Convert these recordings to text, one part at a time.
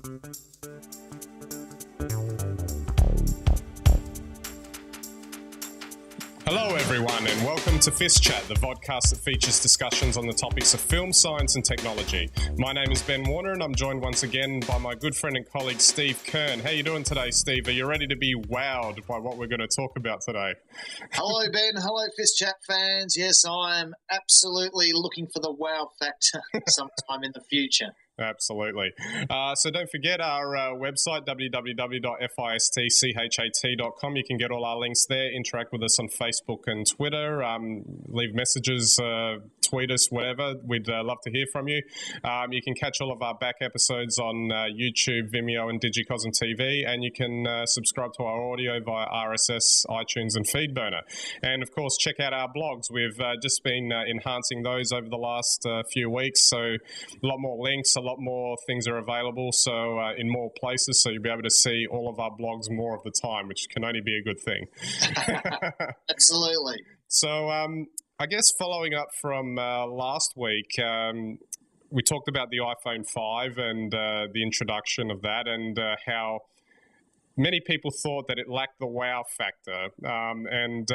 Hello everyone and welcome to FiST Chat, the vodcast that features discussions on the topics of film, science and technology. My name is Ben Warner and I'm joined once again by my good friend and colleague Steve Kern. How are you doing today, Steve? Are you ready to be wowed by what we're going to talk about today? Hello Ben, hello FiST Chat fans. Yes, I am absolutely looking for the wow factor sometime in the future. Absolutely. So don't forget our website, www.fistchat.com. You can get all our links there. Interact with us on Facebook and Twitter. Leave messages, tweet us, whatever. We'd love to hear from you. You can catch all of our back episodes on YouTube, Vimeo, and Digicosm TV. And you can subscribe to our audio via RSS, iTunes, and FeedBurner. And, of course, check out our blogs. We've just been enhancing those over the last few weeks. So a lot more links, a lot more things are available, so in more places, so you'll be able to see all of our blogs more of the time, which can only be a good thing. Absolutely. So I guess following up from last week, we talked about the iPhone 5 and the introduction of that, and how many people thought that it lacked the wow factor, and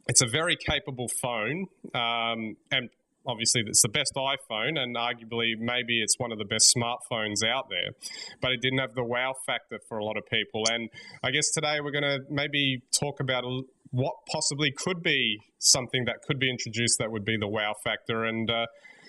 it's a very capable phone, and obviously, it's the best iPhone, and arguably maybe it's one of the best smartphones out there, but it didn't have the wow factor for a lot of people. And I guess today we're going to maybe talk about what possibly could be something that could be introduced that would be the wow factor. And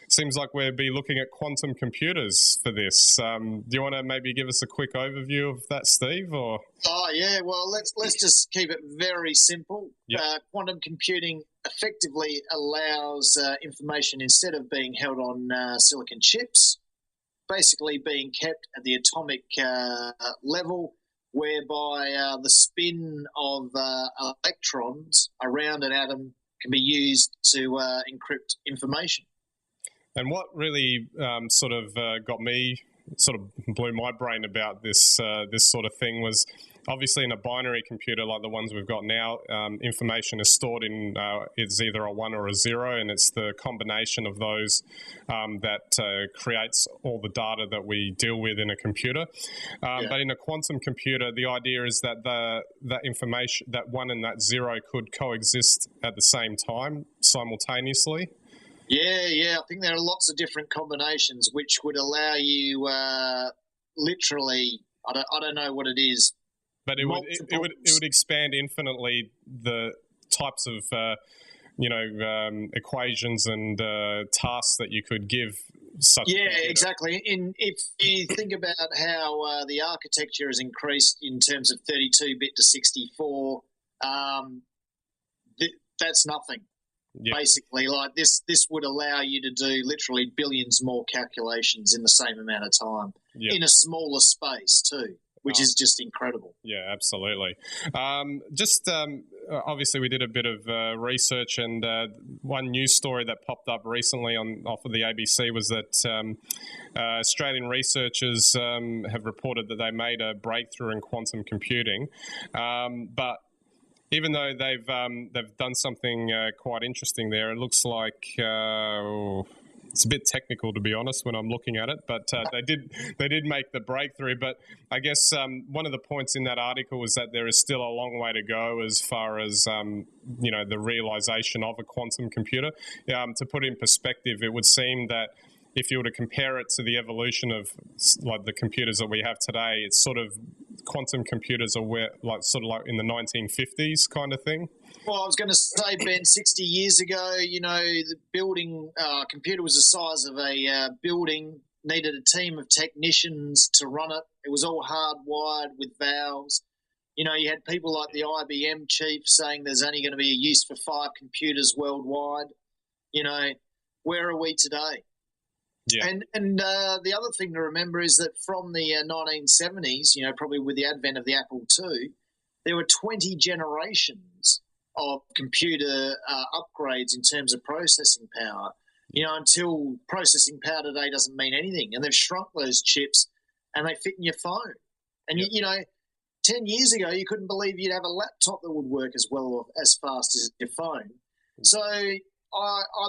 seems like we'll be looking at quantum computers for this. Do you want to maybe give us a quick overview of that, Steve? Or Oh yeah, well let's just keep it very simple. Yep. Quantum computing effectively allows information, instead of being held on silicon chips, basically being kept at the atomic level, whereby the spin of electrons around an atom can be used to encrypt information. And what really sort of got me, sort of blew my brain about this this sort of thing was, obviously in a binary computer like the ones we've got now, information is stored in, it's either a 1 or a 0, and it's the combination of those that creates all the data that we deal with in a computer. But in a quantum computer, the idea is that that information, that 1 and that 0 could coexist at the same time, simultaneously. Yeah. I think there are lots of different combinations which would allow you literally, I don't know what it is. But it would expand infinitely the types of equations and tasks that you could give such. Yeah, exactly. If you think about how the architecture has increased in terms of 32-bit to 64, that's nothing. Yep. Basically, like this would allow you to do literally billions more calculations in the same amount of time, yep, in a smaller space too, which is just incredible. Yeah, absolutely. Obviously, we did a bit of research, and one news story that popped up recently off of the ABC was that Australian researchers have reported that they made a breakthrough in quantum computing, but even though they've done something quite interesting there, it looks like it's a bit technical, to be honest, when I'm looking at it. But they did make the breakthrough. But I guess one of the points in that article was that there is still a long way to go as far as the realization of a quantum computer. To put it in perspective, it would seem that if you were to compare it to the evolution of like the computers that we have today, it's sort of quantum computers are like in the 1950s kind of thing. Well, I was going to say, Ben, 60 years ago, the building computer was the size of a building, needed a team of technicians to run it. It was all hardwired with valves. You had people like the IBM chief saying there's only going to be a use for 5 computers worldwide. Where are we today? Yeah. And the other thing to remember is that from the 1970s, probably with the advent of the Apple II, there were 20 generations of computer upgrades in terms of processing power, until processing power today doesn't mean anything. And they've shrunk those chips and they fit in your phone. And, yep. 10 years ago, you couldn't believe you'd have a laptop that would work as well or as fast as your phone. So I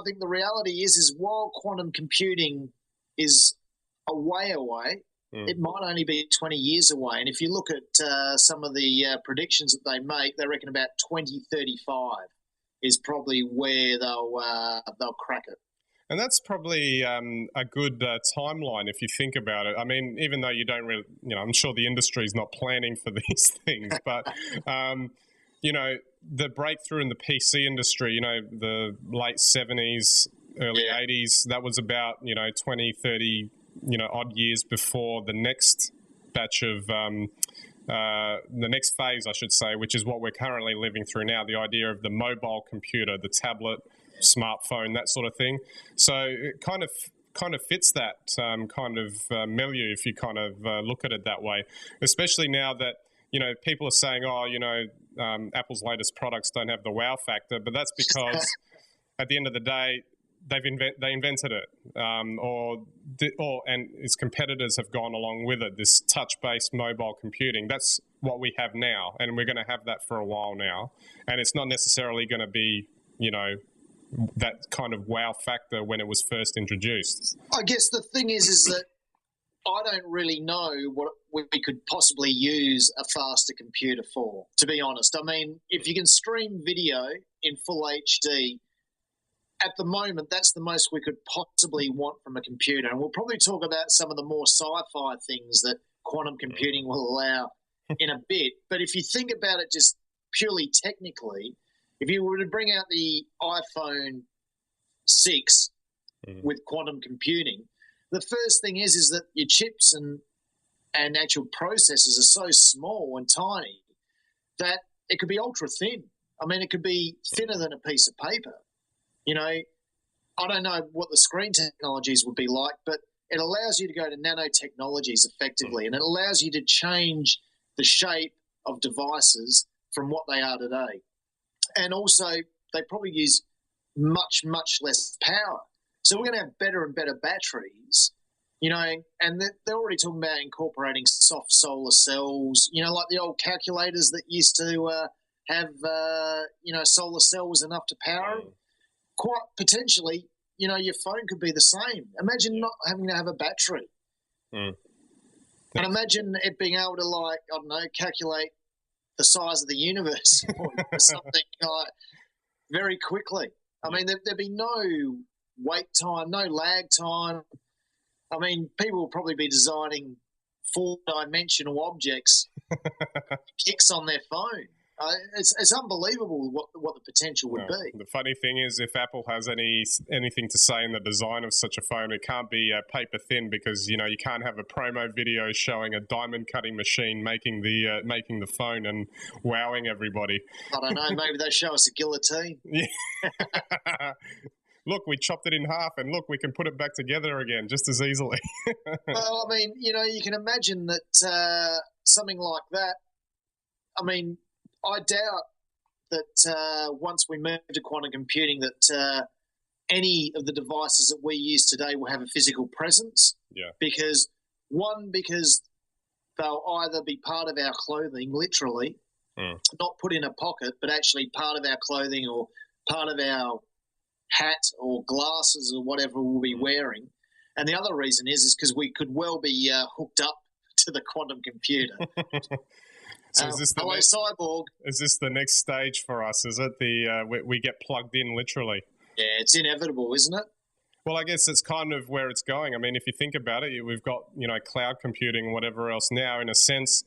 think the reality is while quantum computing is a way away, it might only be 20 years away. And if you look at some of the predictions that they make, they reckon about 2035 is probably where they'll crack it. And that's probably a good timeline if you think about it. I mean, even though you don't really, I'm sure the industry is not planning for these things, but, the breakthrough in the PC industry, the late 70s, early 80s, that was about, 20, 30, odd years before the next batch of, the next phase, I should say, which is what we're currently living through now, the idea of the mobile computer, the tablet, smartphone, that sort of thing. So it kind of fits that milieu if you kind of look at it that way, especially now that, people are saying, Apple's latest products don't have the wow factor, but that's because at the end of the day, they invented it, and its competitors have gone along with it. This touch-based mobile computing, that's what we have now, and we're going to have that for a while now. And it's not necessarily going to be, that kind of wow factor when it was first introduced. I guess the thing is that I don't really know what we could possibly use a faster computer for, to be honest. I mean, if you can stream video in full HD, at the moment, that's the most we could possibly want from a computer. And we'll probably talk about some of the more sci-fi things that quantum computing will allow in a bit. But if you think about it just purely technically, if you were to bring out the iPhone 6 with quantum computing, the first thing is that your chips and actual processors are so small and tiny that it could be ultra thin. I mean, it could be thinner than a piece of paper. I don't know what the screen technologies would be like, but it allows you to go to nanotechnologies effectively, and it allows you to change the shape of devices from what they are today. And also, they probably use much, much less power. So we're going to have better and better batteries, and they're already talking about incorporating soft solar cells, like the old calculators that used to have, solar cells enough to power them. Quite potentially, your phone could be the same. Imagine not having to have a battery. And imagine it being able to, calculate the size of the universe or something very quickly. I mean, there'd be no wait time, no lag time. I mean, people will probably be designing 4-dimensional objects, kicks on their phone. It's unbelievable what the potential would be. The funny thing is, if Apple has anything to say in the design of such a phone, it can't be paper thin, because you can't have a promo video showing a diamond cutting machine making the phone and wowing everybody. I don't know. Maybe they show us a guillotine. Yeah. Look, we chopped it in half, and look, we can put it back together again just as easily. Well, I mean, you can imagine that something like that. I mean, I doubt that once we move to quantum computing that any of the devices that we use today will have a physical presence. Yeah. Because they'll either be part of our clothing, literally, not put in a pocket, but actually part of our clothing or part of our hat or glasses or whatever we'll be wearing. And the other reason is because we could well be hooked up to the quantum computer. So is this Cyborg. Is this the next stage for us? Is it we get plugged in literally? Yeah, it's inevitable, isn't it? Well, I guess it's kind of where it's going. I mean, if you think about it, we've got cloud computing and whatever else now. In a sense,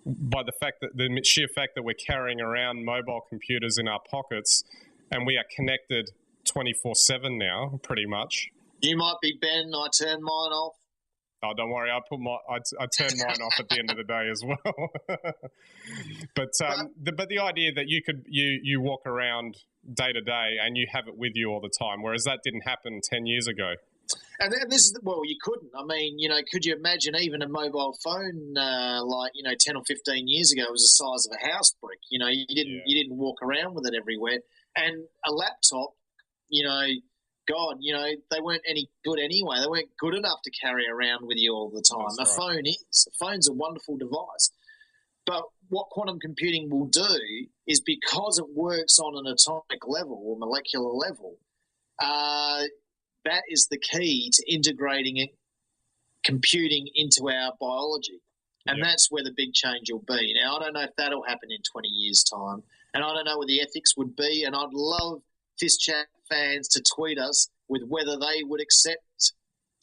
by the sheer fact that we're carrying around mobile computers in our pockets, and we are connected 24/7 now, pretty much. You might be Ben. I turn mine off. Oh, don't worry. I turn mine off at the end of the day as well. But the idea that you walk around day to day and you have it with you all the time, whereas that didn't happen 10 years ago. And this is you couldn't. I mean, could you imagine even a mobile phone 10 or 15 years ago was the size of a house brick? You didn't walk around with it everywhere. And a laptop, God, they weren't any good anyway. They weren't good enough to carry around with you all the time. That's right. Phone is. A phone's a wonderful device. But what quantum computing will do is, because it works on an atomic level or molecular level, that is the key to integrating it computing into our biology. And that's where the big change will be. Now, I don't know if that'll happen in 20 years' time, and I don't know what the ethics would be, and I'd love FiST Chat fans to tweet us with whether they would accept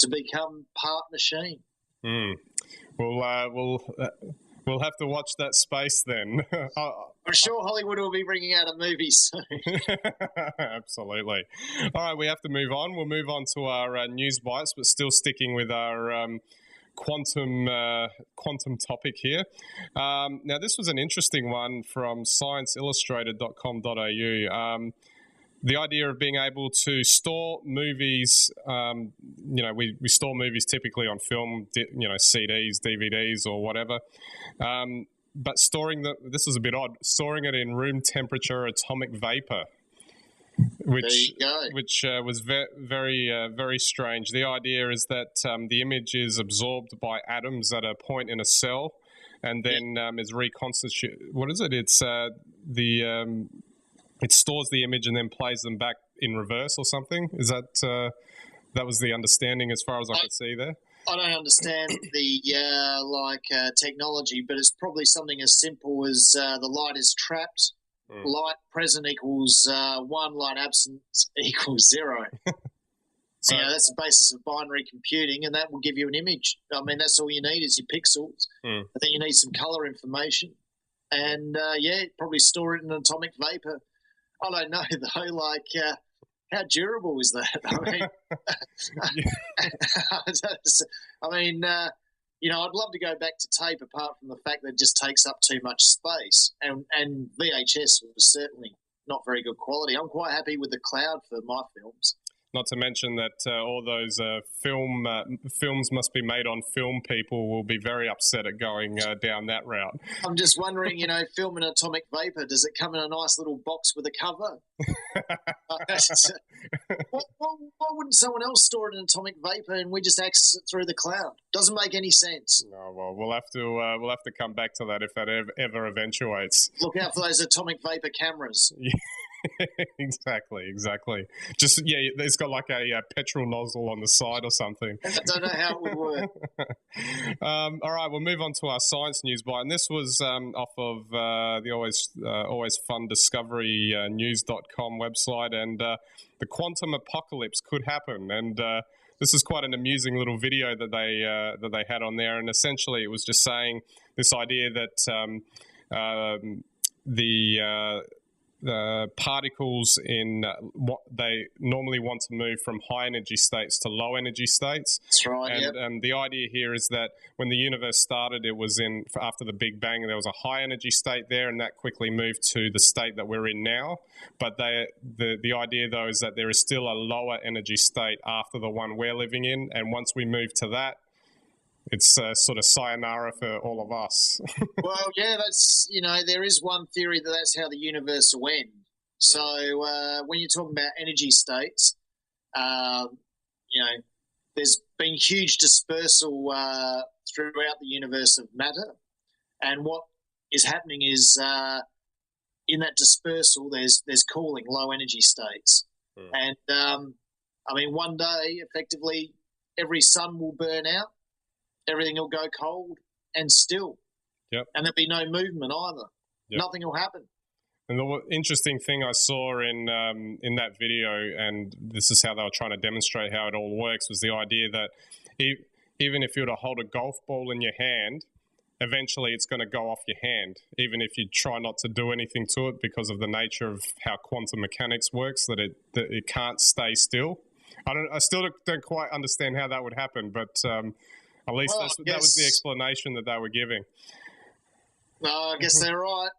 to become part machine. We'll have to watch that space then. I'm sure Hollywood will be bringing out a movie soon. Absolutely. All right, we have to move on. We'll move on to our news bites, but still sticking with our quantum topic here. Now, this was an interesting one from scienceillustrated.com.au. The idea of being able to store movies, we store movies typically on film, CDs, DVDs, or whatever. But this is a bit odd, storing it in room temperature atomic vapor, which was very strange. The idea is that the image is absorbed by atoms at a point in a cell, and then is reconstituted. What is it? It's it stores the image and then plays them back in reverse or something. Is that that was the understanding as far as I could see there? I don't understand the technology, but it's probably something as simple as the light is trapped. Light present equals 1, light absent equals 0. So that's the basis of binary computing, and that will give you an image. I mean, that's all you need is your pixels. I think you need some color information, and probably store it in atomic vapor. I don't know though, how durable is that? I mean, I'd love to go back to tape, apart from the fact that it just takes up too much space, and VHS was certainly not very good quality. I'm quite happy with the cloud for my films. Not to mention that all those films must be made on film. People will be very upset at going down that route. I'm just wondering, film in atomic vapor, does it come in a nice little box with a cover? Why wouldn't someone else store it in atomic vapor and we just access it through the cloud? Doesn't make any sense. No, well, we'll have to come back to that if that ever eventuates. Look out for those atomic vapor cameras. Exactly. Just it's got like a petrol nozzle on the side or something. I don't know how it would work. All right, we'll move on to our science news bite, and this was off of the always fun Discovery News.com website, and the quantum apocalypse could happen, and this is quite an amusing little video that they had on there, and essentially it was just saying this idea that the particles in what they normally want to move from high energy states to low energy states. That's right. And the idea here is that when the universe started, it was after the Big Bang, there was a high energy state there, and that quickly moved to the state that we're in now. But the idea though is that there is still a lower energy state after the one we're living in, and once we move to that, it's sort of sayonara for all of us. Well, that's, there is one theory that that's how the universe will end. So when you're talking about energy states, there's been huge dispersal throughout the universe of matter. And what is happening is in that dispersal, there's cooling, low energy states. And, one day, effectively, every sun will burn out. Everything will go cold and still. Yep. And there'll be no movement either. Yep. Nothing will happen. And the interesting thing I saw in that video, and this is how they were trying to demonstrate how it all works, was the idea that even if you were to hold a golf ball in your hand, eventually it's going to go off your hand, even if you try not to do anything to it because of the nature of how quantum mechanics works, that it can't stay still. I still don't quite understand how that would happen, but at least that was the explanation that they were giving. No, I guess they're right.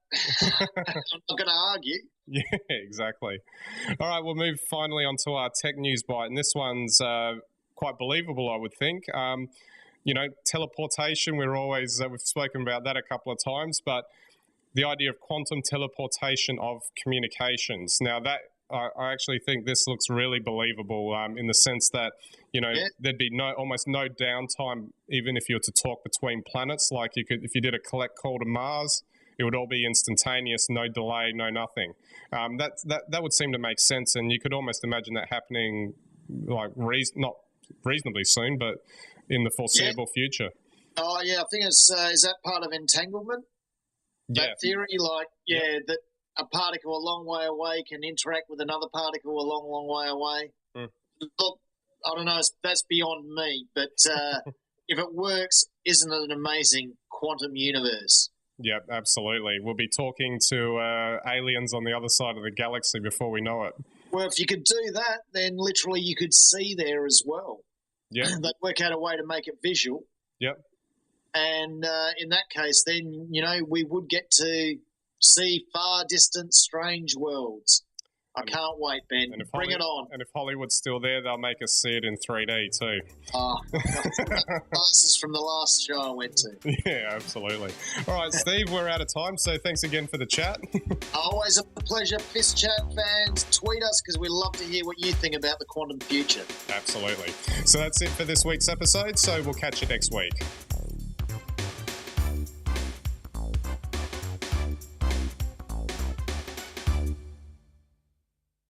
I'm not going to argue. Yeah, exactly. All right, we'll move finally on to our tech news bite, and this one's quite believable, I would think. Teleportation, we've spoken about that a couple of times, but the idea of quantum teleportation of communications. Now, that I actually think this looks really believable in the sense that, there'd be almost no downtime, even if you were to talk between planets. Like if you did a collect call to Mars, it would all be instantaneous, no delay, no nothing. That would seem to make sense, and you could almost imagine that happening not reasonably soon, but in the foreseeable future. Oh, yeah, I think it's is that part of entanglement? That theory, like, that a particle a long way away can interact with another particle a long, long way away. Look, I don't know, that's beyond me, but if it works, isn't it an amazing quantum universe? Yeah, absolutely. We'll be talking to aliens on the other side of the galaxy before we know it. Well, if you could do that, then literally you could see there as well. Yeah. They'd work out a way to make it visual. Yep. And in that case, then, we would get to see far distant, strange worlds. I can't wait, Ben. Bring it on. And if Hollywood's still there, they'll make us see it in 3D too. Glasses from the last show I went to. Yeah, absolutely. All right, Steve, we're out of time, so thanks again for the chat. Always a pleasure. FiST Chat fans, tweet us because we love to hear what you think about the quantum future. Absolutely. So that's it for this week's episode, so we'll catch you next week.